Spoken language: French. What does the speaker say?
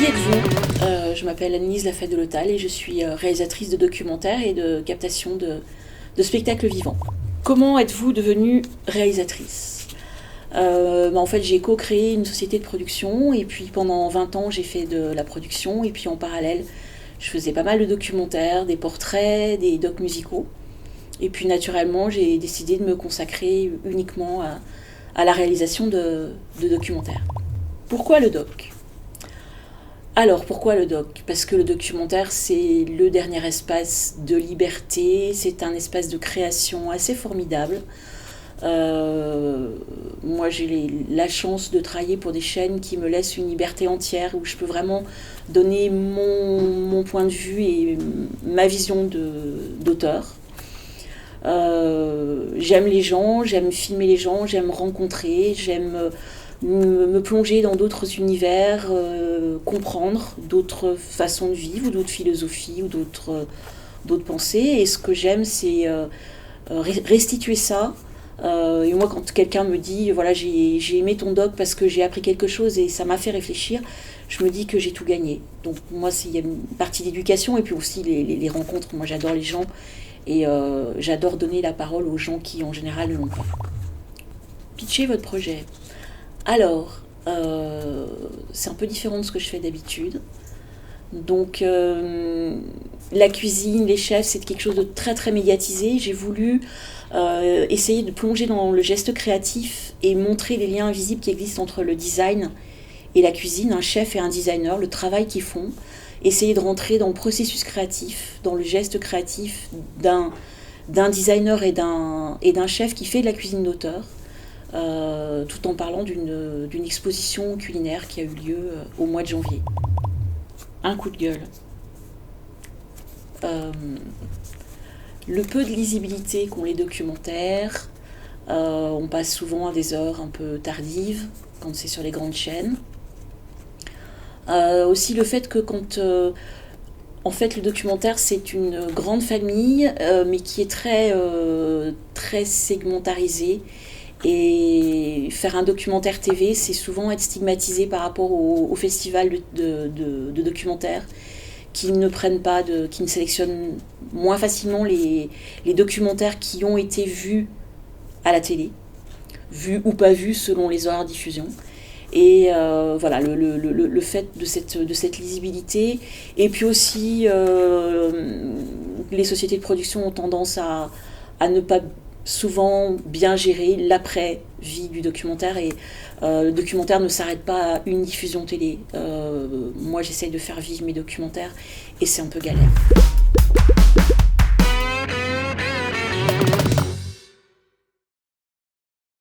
êtes-vous? Je m'appelle Annelise Lafayette de L'Hotal et je suis réalisatrice de documentaires et de captation de spectacles vivants. Comment êtes-vous devenue réalisatrice? En fait, j'ai co-créé une société de production et puis pendant 20 ans, j'ai fait de la production et puis en parallèle, je faisais pas mal de documentaires, des portraits, des docs musicaux. Et puis naturellement, j'ai décidé de me consacrer uniquement à la réalisation de documentaires. Pourquoi le doc? Alors, pourquoi le doc? Parce que le documentaire, c'est le dernier espace de liberté, c'est un espace de création assez formidable. Moi, j'ai la chance de travailler pour des chaînes qui me laissent une liberté entière, où je peux vraiment donner mon point de vue et ma vision d'auteur. J'aime les gens, j'aime filmer les gens, j'aime rencontrer, j'aime me plonger dans d'autres univers, comprendre d'autres façons de vivre, ou d'autres philosophies, ou d'autres pensées. Et ce que j'aime, c'est restituer ça. Et moi, quand quelqu'un me dit, voilà, j'ai aimé ton doc parce que j'ai appris quelque chose et ça m'a fait réfléchir, je me dis que j'ai tout gagné. Donc moi, il y a une partie d'éducation et puis aussi les rencontres. Moi, j'adore les gens et j'adore donner la parole aux gens qui, en général, ne l'ont pas. Pitchez votre projet. Alors, c'est un peu différent de ce que je fais d'habitude. Donc, la cuisine, les chefs, c'est quelque chose de très très médiatisé. J'ai voulu essayer de plonger dans le geste créatif et montrer les liens invisibles qui existent entre le design et la cuisine, un chef et un designer, le travail qu'ils font. Essayer de rentrer dans le processus créatif, dans le geste créatif d'un designer et d'un chef qui fait de la cuisine d'auteur. Tout en parlant d'une exposition culinaire qui a eu lieu au mois de janvier. Un coup de gueule. Le peu de lisibilité qu'ont les documentaires, on passe souvent à des heures un peu tardives quand c'est sur les grandes chaînes. Aussi le fait que quand en fait le documentaire c'est une grande famille mais qui est très segmentarisée. Et faire un documentaire TV, c'est souvent être stigmatisé par rapport au festival de documentaires qui ne prennent pas, qui ne sélectionnent moins facilement les documentaires qui ont été vus à la télé, vus ou pas vus selon les horaires de diffusion. Et voilà, le fait de cette lisibilité. Et puis aussi, les sociétés de production ont tendance à ne pas souvent bien gérer l'après-vie du documentaire et le documentaire ne s'arrête pas à une diffusion télé. Moi j'essaye de faire vivre mes documentaires et c'est un peu galère.